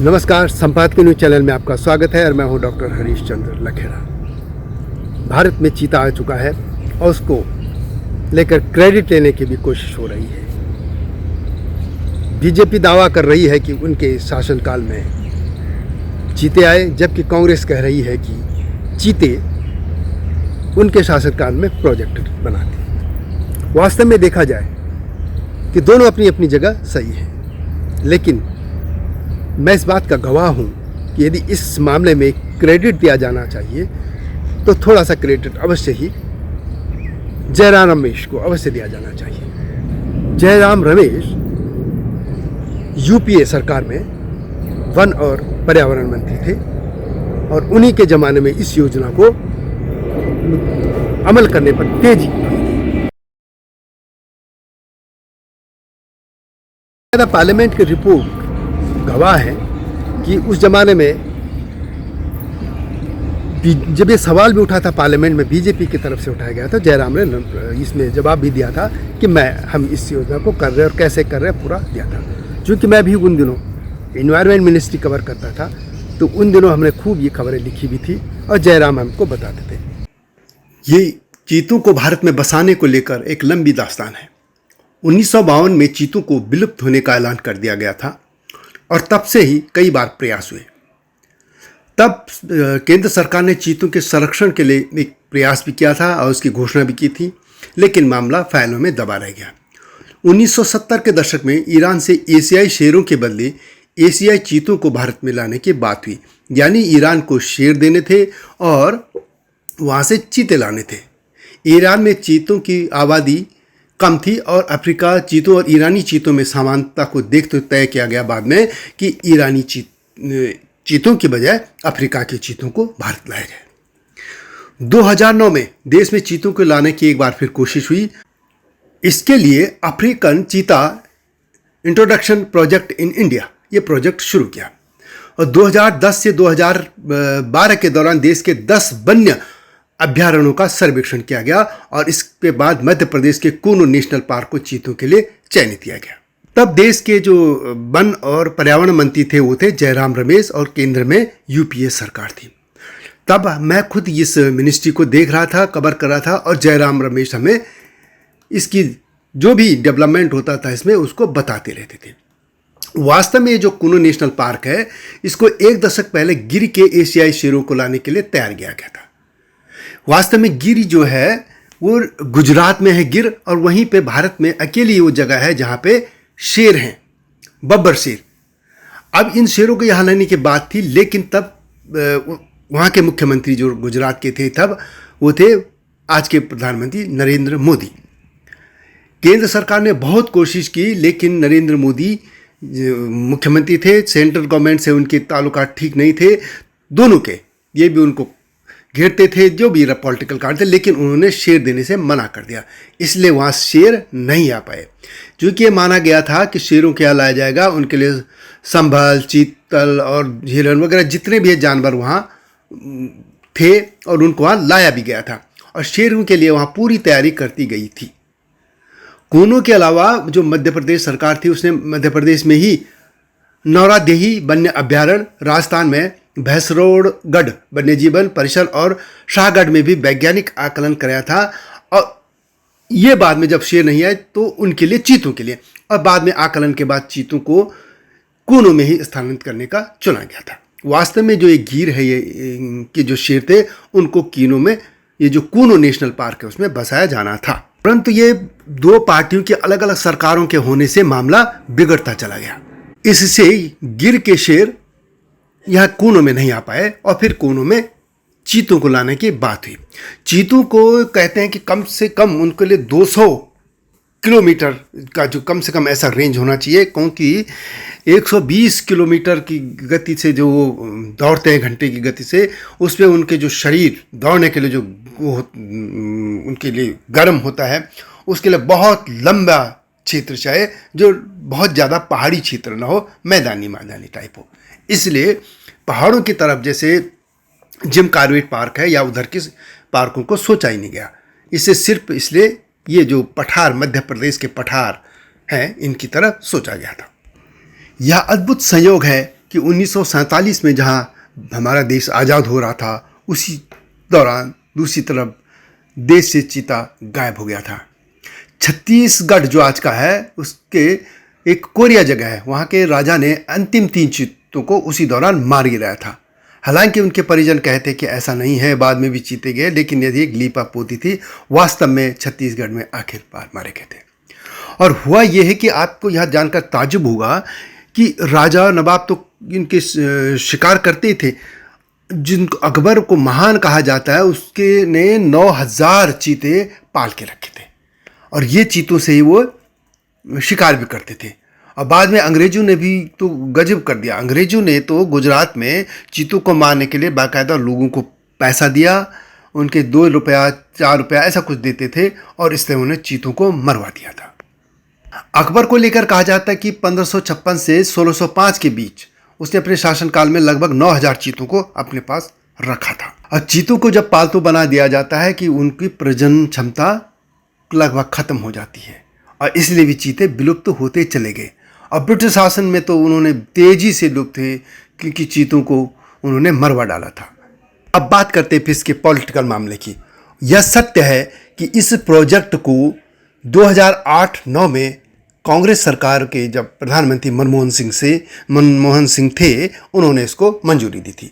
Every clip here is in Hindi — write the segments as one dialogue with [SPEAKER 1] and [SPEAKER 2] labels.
[SPEAKER 1] नमस्कार, संपादकीय न्यूज चैनल में आपका स्वागत है और मैं हूं डॉक्टर हरीश चंद्र लखेड़ा। भारत में चीता आ चुका है और उसको लेकर क्रेडिट लेने की भी कोशिश हो रही है। बीजेपी दावा कर रही है कि उनके शासनकाल में चीते आए, जबकि कांग्रेस कह रही है कि चीते उनके शासनकाल में प्रोजेक्ट बनाते। वास्तव में देखा जाए कि दोनों अपनी अपनी जगह सही है, लेकिन मैं इस बात का गवाह हूं कि यदि इस मामले में क्रेडिट दिया जाना चाहिए तो थोड़ा सा क्रेडिट अवश्य ही जयराम रमेश को अवश्य दिया जाना चाहिए। जयराम रमेश यूपीए सरकार में वन और पर्यावरण मंत्री थे और उन्हीं के ज़माने में इस योजना को अमल करने पर तेजी पार्लियामेंट की रिपोर्ट गवाह है कि उस ज़माने में जब ये सवाल भी उठा था पार्लियामेंट में, बीजेपी की तरफ से उठाया गया था, जयराम ने इसमें जवाब भी दिया था कि हम इस योजना को कर रहे हैं और कैसे कर रहे हैं पूरा दिया था। चूँकि मैं भी उन दिनों इन्वायरमेंट मिनिस्ट्री कवर करता था तो उन दिनों हमने खूब ये खबरें लिखी भी थी और जयराम हमको बताते थे। ये चीतों को भारत में बसाने को लेकर एक लंबी दास्तान है। 1952 में चीतों को विलुप्त होने का ऐलान कर दिया गया था और तब से ही कई बार प्रयास हुए। तब केंद्र सरकार ने चीतों के संरक्षण के लिए एक प्रयास भी किया था और उसकी घोषणा भी की थी, लेकिन मामला फाइलों में दबा रह गया। 1970 के दशक में ईरान से एशियाई शेरों के बदले एशियाई चीतों को भारत में लाने की बात हुई, यानी ईरान को शेर देने थे और वहाँ से चीते लाने थे। ईरान में चीतों की आबादी कम थी और अफ्रीका चीतों और ईरानी चीतों में समानता को देखते तय किया गया बाद में कि ईरानी चीतों की बजाय अफ्रीका के चीतों को भारत लाया जाए। 2009 में देश में चीतों को लाने की एक बार फिर कोशिश हुई। इसके लिए African cheetah introduction project in India ये प्रोजेक्ट शुरू किया और 2010 से 2012 के दौरान देश के 10 वन्य अभ्यारण्यों का सर्वेक्षण किया गया और इसके बाद मध्य प्रदेश के कूनो नेशनल पार्क को चीतों के लिए चयनित किया गया। तब देश के जो वन और पर्यावरण मंत्री थे वो थे जयराम रमेश और केंद्र में यूपीए सरकार थी। तब मैं खुद इस मिनिस्ट्री को देख रहा था, कवर कर रहा था और जयराम रमेश हमें इसकी जो भी डेवलपमेंट होता था इसमें उसको बताते रहते थे। वास्तव में ये जो कूनो नेशनल पार्क है इसको एक दशक पहले गिर के एशियाई शेरों को लाने के लिए तैयार किया गया था। वास्तव में गिर जो है वो गुजरात में है गिर, और वहीं पे भारत में अकेली वो जगह है जहाँ पे शेर हैं, बब्बर शेर। अब इन शेरों को यहाँ लाने की बात थी, लेकिन तब वहाँ के मुख्यमंत्री जो गुजरात के थे तब वो थे आज के प्रधानमंत्री नरेंद्र मोदी। केंद्र सरकार ने बहुत कोशिश की, लेकिन नरेंद्र मोदी मुख्यमंत्री थे, सेंट्रल गवर्नमेंट से उनके ताल्लुकात ठीक नहीं थे दोनों के, ये भी उनको घेरते थे जो भी पॉलिटिकल कार्ड थे, लेकिन उन्होंने शेर देने से मना कर दिया। इसलिए वहाँ शेर नहीं आ पाए। क्योंकि ये माना गया था कि शेरों के यहाँ लाया जाएगा, उनके लिए संभल, चीतल और हिरण वगैरह जितने भी जानवर वहाँ थे और उनको वहाँ लाया भी गया था और शेरों के लिए वहाँ पूरी तैयारी करती गई थी। कूनो के अलावा जो मध्य प्रदेश सरकार थी उसने मध्य प्रदेश में ही नौरादेही वन्य अभ्यारण्य, राजस्थान में भैंसरोडगढ़ वन्यजीवन परिसर और शाहगढ़ में भी वैज्ञानिक आकलन कराया था। और ये बाद में जब शेर नहीं आए तो उनके लिए चीतों के लिए, और बाद में आकलन के बाद चीतों को कूनो में ही स्थानांतरित करने का चुना गया था। वास्तव में जो ये गिर है ये के जो शेर थे उनको में ये जो कूनो नेशनल पार्क है उसमें बसाया जाना था, परंतु ये दो पार्टियों की अलग अलग सरकारों के होने से मामला बिगड़ता चला गया। इससे गिर के शेर यहाँ कूनो में नहीं आ पाए और फिर कूनो में चीतों को लाने की बात हुई। चीतों को कहते हैं कि कम से कम उनके लिए 200 किलोमीटर का जो कम से कम ऐसा रेंज होना चाहिए, क्योंकि 120 किलोमीटर की गति से जो वो दौड़ते हैं घंटे की गति से, उस पर उनके जो शरीर दौड़ने के लिए जो उनके लिए गर्म होता है उसके लिए बहुत लंबा क्षेत्र चाहिए, जो बहुत ज़्यादा पहाड़ी क्षेत्र ना हो, मैदानी टाइप हो। इसलिए पहाड़ों की तरफ जैसे जिम कॉर्बेट पार्क है या उधर के पार्कों को सोचा ही नहीं गया। इसे सिर्फ इसलिए ये जो पठार मध्य प्रदेश के पठार हैं इनकी तरफ सोचा गया था। यह अद्भुत संयोग है कि 1947 में जहाँ हमारा देश आज़ाद हो रहा था, उसी दौरान दूसरी तरफ देश से चीता गायब हो गया था। छत्तीसगढ़ जो आज का है, उसके एक कोरिया जगह है, वहाँ के राजा ने अंतिम 3 चीतों को उसी दौरान मार गिराया था। हालांकि उनके परिजन कहते कि ऐसा नहीं है, बाद में भी चीते गए, लेकिन यदि एक लीपापोती थी। वास्तव में छत्तीसगढ़ में आखिर बार मारे गए थे। और हुआ यह है कि आपको यह जानकर ताज्जुब होगा कि राजा नवाब तो इनके शिकार करते थे। जिनको अकबर को महान कहा जाता है, उसके ने 9000 चीते पाल के रखे थे और ये चीतों से ही वो शिकार भी करते थे। और बाद में अंग्रेजों ने भी तो गजब कर दिया। अंग्रेजों ने तो गुजरात में चीतों को मारने के लिए बाकायदा लोगों को पैसा दिया, उनके 2 रुपया 4 रुपया ऐसा कुछ देते थे और इससे उन्हें चीतों को मरवा दिया था। अकबर को लेकर कहा जाता है कि 1556 से 1605 के बीच उसने अपने शासनकाल में लगभग 9000 चीतों को अपने पास रखा था। और चीतों को जब पालतू बना दिया जाता है कि उनकी प्रजनन क्षमता लगभग खत्म हो जाती है और इसलिए भी चीते विलुप्त होते चले गए। और ब्रिटिश शासन में तो उन्होंने तेजी से लुप्त थे, क्योंकि चीतों को उन्होंने मरवा डाला था। अब बात करते हैं फिर इसके पॉलिटिकल मामले की। यह सत्य है कि इस प्रोजेक्ट को 2008-9 में कांग्रेस सरकार के जब प्रधानमंत्री मनमोहन सिंह थे, उन्होंने इसको मंजूरी दी थी।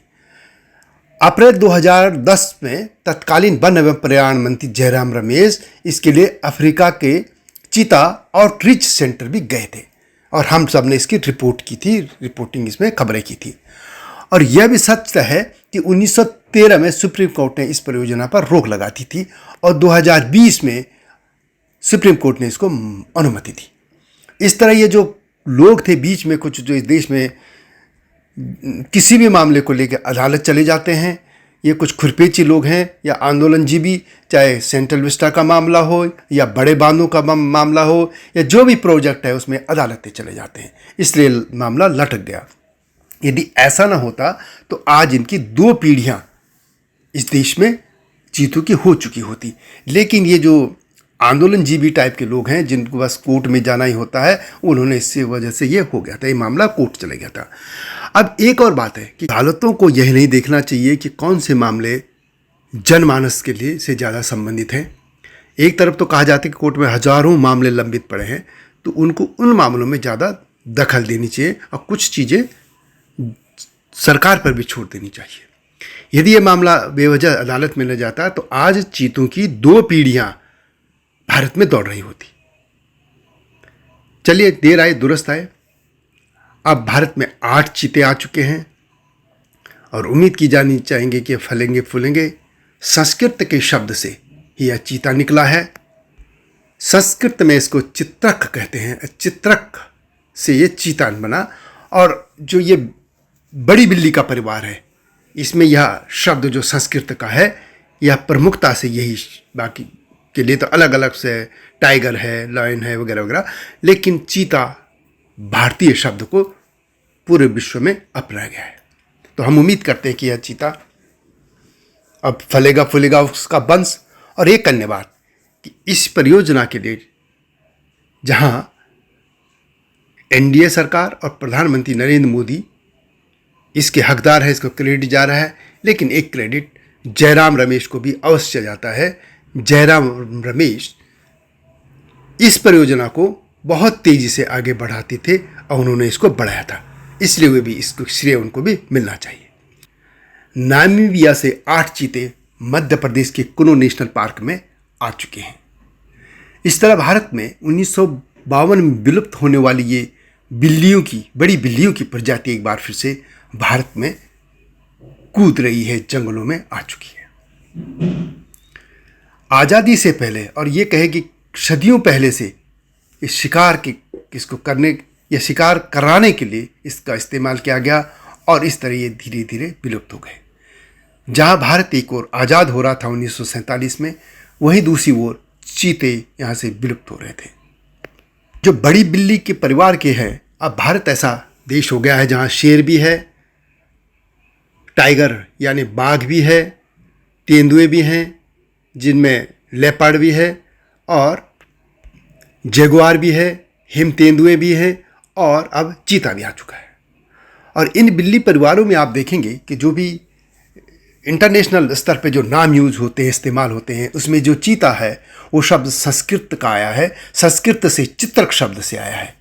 [SPEAKER 1] अप्रैल 2010 में तत्कालीन वन एवं पर्यावरण मंत्री जयराम रमेश इसके लिए अफ्रीका के चीता आउटरीच सेंटर भी गए थे और हम सब ने इसकी रिपोर्ट की थी, रिपोर्टिंग इसमें खबरें की थी। और यह भी सच है कि 1913 में सुप्रीम कोर्ट ने इस परियोजना पर रोक लगा दी थी और 2020 में सुप्रीम कोर्ट ने इसको अनुमति दी। इस तरह ये जो लोग थे बीच में कुछ, जो इस देश में किसी भी मामले को लेकर अदालत चले जाते हैं, ये कुछ खुरपेची लोग हैं या आंदोलनजीवी, चाहे सेंट्रल विस्टा का मामला हो या बड़े बांधों का मामला हो या जो भी प्रोजेक्ट है उसमें अदालतें चले जाते हैं, इसलिए मामला लटक गया। यदि ऐसा ना होता तो आज इनकी 2 पीढ़ियां इस देश में चीतों की हो चुकी होती। लेकिन ये जो आंदोलनजीवी टाइप के लोग हैं, जिनको बस कोर्ट में जाना ही होता है, उन्होंने इससे वजह से ये हो गया था, ये मामला कोर्ट चले गया था। अब एक और बात है कि अदालतों को यह नहीं देखना चाहिए कि कौन से मामले जनमानस के लिए से ज़्यादा संबंधित हैं। एक तरफ तो कहा जाता है कि कोर्ट में हजारों मामले लंबित पड़े हैं, तो उनको उन मामलों में ज़्यादा दखल देनी चाहिए और कुछ चीज़ें सरकार पर भी छोड़ देनी चाहिए। यदि ये मामला बेवजह अदालत में न जाता तो आज चीतों की 2 पीढ़ियां भारत में दौड़ रही होती। चलिए, देर आए दुरुस्त आए। अब भारत में 8 चीते आ चुके हैं और उम्मीद की जानी चाहेंगे कि फलेंगे फूलेंगे। संस्कृत के शब्द से ही यह चीता निकला है। संस्कृत में इसको चित्रक कहते हैं, चित्रक से ये चीता बना। और जो ये बड़ी बिल्ली का परिवार है, इसमें यह शब्द जो संस्कृत का है, यह प्रमुखता से यही, बाकी के लिए तो अलग अलग से टाइगर है, लायन है वगैरह वगैरह, लेकिन चीता भारतीय शब्द को पूरे विश्व में अपनाया गया है। तो हम उम्मीद करते हैं कि यह चीता अब फलेगा फूलेगा उसका वंश। और एक अन्य बात कि इस परियोजना के लिए जहां एनडीए सरकार और प्रधानमंत्री नरेंद्र मोदी इसके हकदार है, इसको क्रेडिट जा रहा है, लेकिन एक क्रेडिट जयराम रमेश को भी अवश्य जाता है। जयराम रमेश इस परियोजना को बहुत तेजी से आगे बढ़ाते थे और उन्होंने इसको बढ़ाया था, इसलिए वे भी इसको श्रेय उनको भी मिलना चाहिए। नामीबिया से 8 चीते मध्य प्रदेश के कुनो नेशनल पार्क में आ चुके हैं। इस तरह भारत में 1952 में विलुप्त होने वाली ये बिल्लियों की, बड़ी बिल्लियों की प्रजाति एक बार फिर से भारत में कूद रही है, जंगलों में आ चुकी है। आज़ादी से पहले, और ये कहे कि सदियों पहले से इस शिकार की इसको करने या शिकार कराने के लिए इसका इस्तेमाल किया गया और इस तरह ये धीरे धीरे विलुप्त हो गए। जहाँ भारत एक ओर आज़ाद हो रहा था 1947 में, वहीं दूसरी ओर चीते यहाँ से विलुप्त हो रहे थे। जो बड़ी बिल्ली के परिवार के हैं, अब भारत ऐसा देश हो गया है जहाँ शेर भी है, टाइगर यानी बाघ भी है, तेंदुए भी हैं जिनमें लेपर्ड भी है और जगुआर भी है, हिम तेंदुए भी है और अब चीता भी आ चुका है। और इन बिल्ली परिवारों में आप देखेंगे कि जो भी इंटरनेशनल स्तर पे जो नाम यूज होते हैं, इस्तेमाल होते हैं, उसमें जो चीता है वो शब्द संस्कृत का आया है, संस्कृत से चित्रक शब्द से आया है,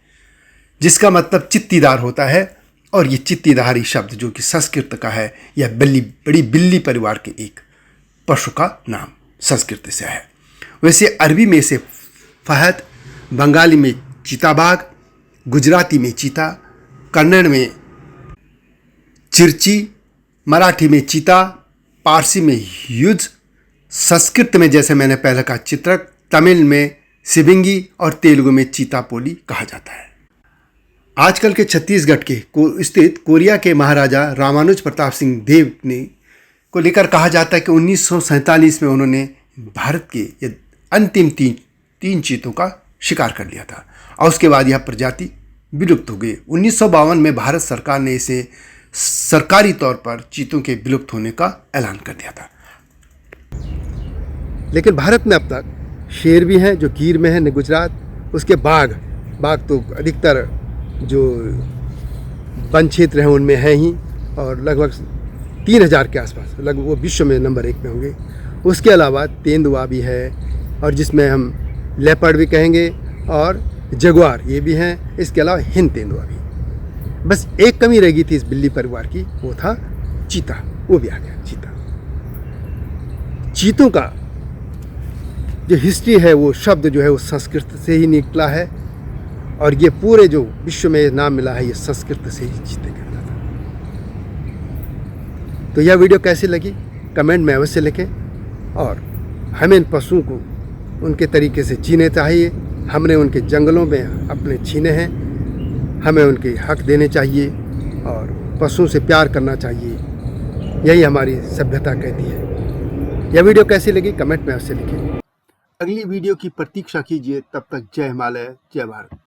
[SPEAKER 1] जिसका मतलब चित्तीदार होता है। और ये चित्तीदारी शब्द जो कि संस्कृत का है, यह बड़ी बिल्ली परिवार के एक पशु का नाम संस्कृत से है। वैसे अरबी में से फहद, बंगाली में चीताबाघ, गुजराती में चीता, कन्नड़ में चिरची, मराठी में चीता, पारसी में युज, संस्कृत में जैसे मैंने पहले कहा चित्रक, तमिल में सिबिंगी और तेलुगु में चीतापोली कहा जाता है। आजकल के छत्तीसगढ़ के स्थित कोरिया के महाराजा रामानुज प्रताप सिंह देव ने को लेकर कहा जाता है कि 1947 में उन्होंने भारत के ये अंतिम तीन चीतों का शिकार कर लिया था और उसके बाद यह प्रजाति विलुप्त हो गई। 1952 में भारत सरकार ने इसे सरकारी तौर पर चीतों के विलुप्त होने का ऐलान कर दिया था। लेकिन भारत में अब तक शेर भी हैं जो गिर में है, न गुजरात। उसके बाघ तो अधिकतर जो वन क्षेत्र हैं उनमें हैं ही, और लगभग 3000 के आसपास, लगभग वो विश्व में नंबर 1 पे होंगे। उसके अलावा तेंदुआ भी है, और जिसमें हम लेपर्ड भी कहेंगे, और जगुआर ये भी हैं। इसके अलावा हिंद तेंदुआ भी। बस एक कमी रह गई थी इस बिल्ली परिवार की, वो था चीता। वो भी आ गया चीता। चीतों का जो हिस्ट्री है, वो शब्द जो है वो संस्कृत से ही निकला है, और ये पूरे जो विश्व में नाम मिला है ये संस्कृत से ही चीते करता था। तो यह वीडियो कैसी लगी कमेंट में अवश्य लिखें, और हमें इन पशुओं को उनके तरीके से जीने चाहिए। हमने उनके जंगलों में अपने छीने हैं, हमें उनके हक देने चाहिए और पशुओं से प्यार करना चाहिए। यही हमारी सभ्यता कहती है। यह वीडियो कैसी लगी कमेंट में अवश्य लिखें। अगली वीडियो की प्रतीक्षा कीजिए। तब तक जय हिमालय, जय भारत।